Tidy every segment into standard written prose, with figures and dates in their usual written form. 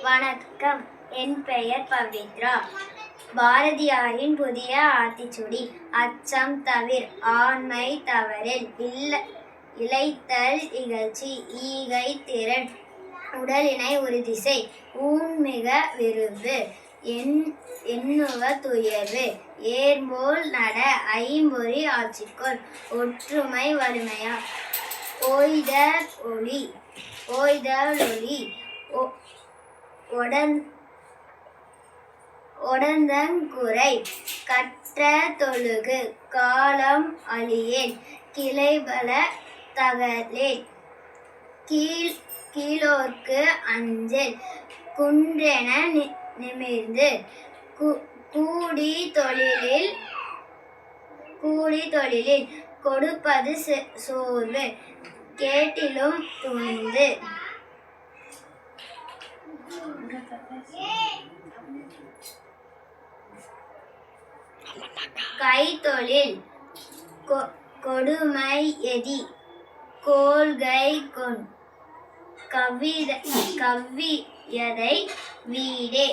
வணக்கம். என் பெயர் பவித்ரா. பாரதியாரின் புதிய ஆத்திச்சூடி. அச்சம் தவிர், ஆண்மை தவறில், இளைத்தல் இகழ்ச்சி, ஈகை திறன், உடலினை உறுதிசை, ஊன்மிக விரும்பு, எண்ணுவ துயர்வு, ஏர்போல் நட, ஐம்பொறி ஆட்சிக்கொள், ஒற்றுமை வலிமையா, ஓய்தல் ஒளி, ஒடந்தங்குறை, கற்ற தொழுகு, காலம் அழியேல், கிளைபல தகலேல், கீழோர்க்கு அஞ்சேல், குன்றென நிமிர்ந்து, கூடி தொழிலில், கொடுப்பது சோர்வு, கேட்டிலும் துணிந்து, கைத்தொழில், கொடுமை எதி, கோல்கை கொண், கவ்வியதை வீடே,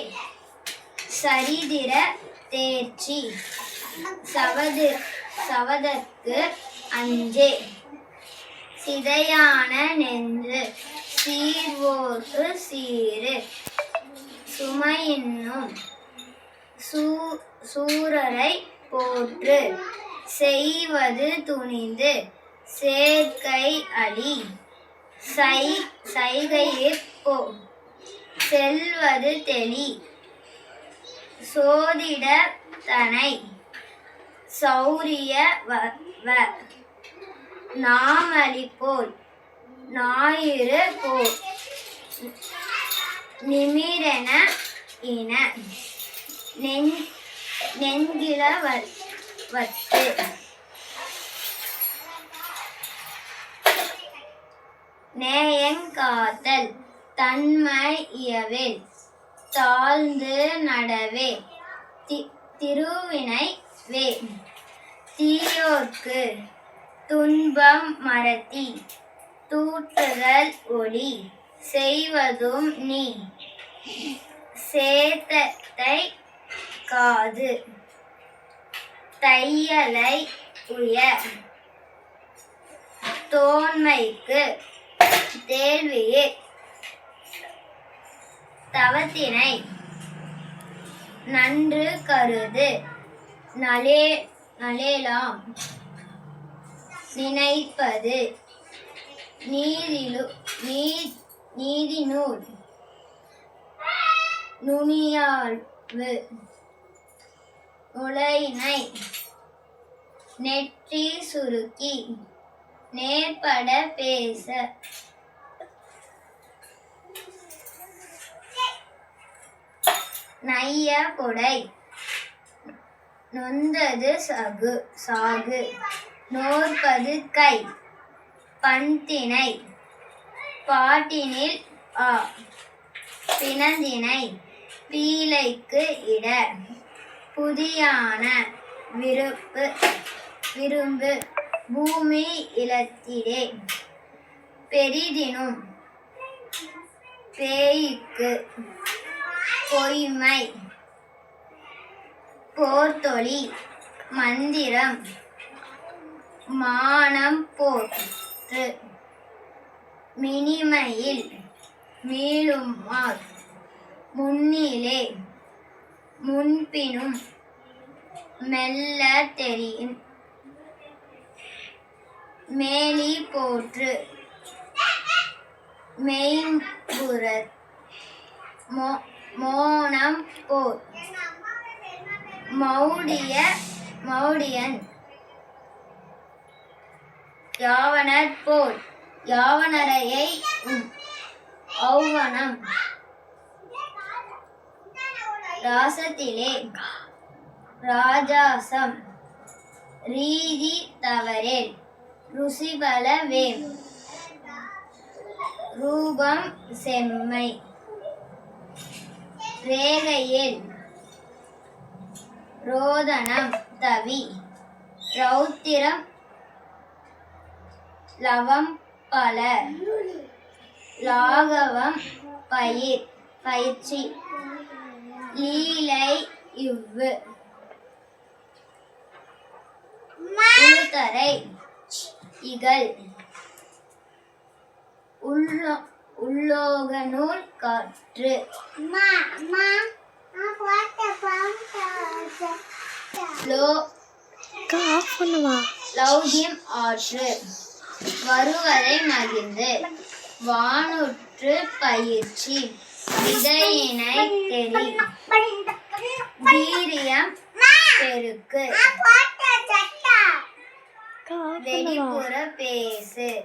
சரிதிர தேர்ச்சி, சவதற்கு அஞ்சே, சிதையான நெஞ்சு, சீர்வோர்க்கு சீரு, சுமையின்னும் சூரரை போற்று, செய்வது துணிந்து, சேர்க்கை அழி, சைகையிற் செல்வது தெளி, சோதிட தனை, சௌரிய நாமளிப்போல், ஞாயிறு போல், நிமிரென இன, நெஞ்சிலவத்து, நேயங்காத்தல், தன்மை இயவில், தாழ்ந்து நடவே, திருவினை வே, தீயோர்க்கு துன்பம் மறத்தி, தூற்றுதல் ஒளி, செய்வதும் நீ, சேத்தத்தை காது, தையலை உய, தோன்மைக்கு தேள்வியே, தவத்தினை நன்று கருது, நலேலாம் நினைப்பது, நீதிநூல் நுனியாழ்வு, நுழையினை நெற்றி சுருக்கி, நேர்பட பேச, நைய கொடை, நொந்தது சாகு, நோற்பது கை, பண்தினை, பாட்டினில் பிணந்தினை, பீலைக்கு இட, புதியான விரும்பு, பூமி இலத்திடே, பெரிதினும் பேய்க்கு, பொய்மை, போர்த்தொழி, மந்திரம், மானம் போற்று, மினிமையில் மீளுமார், முன்னிலே முன்பினும் மெல்ல தெரியும், மேலி போற்று, மெய்புற, மோனம் போர், மௌடியன், யாவனர் போல், யாவனரையை ஔவனம், ராசத்திலே ராஜாசம், ரீதி தவறேல், ருசிபல வேம், ரூபம் செம்மை, ரேகையில் ரோதனம் தவி, ரௌத்திரம் லவம் பல, லாகவம் பயிர், பயிற்சி லீலை இவ்வு உளுத்தரை இகல் உள்ளோக நூல் காற்று லௌகியம் ஆற்று வருவதை மகிழ்ந்து வானுற்று பயிற்சி விதையினை தெரி வீரியம் பெருக்கு வெளிப்புற பேசு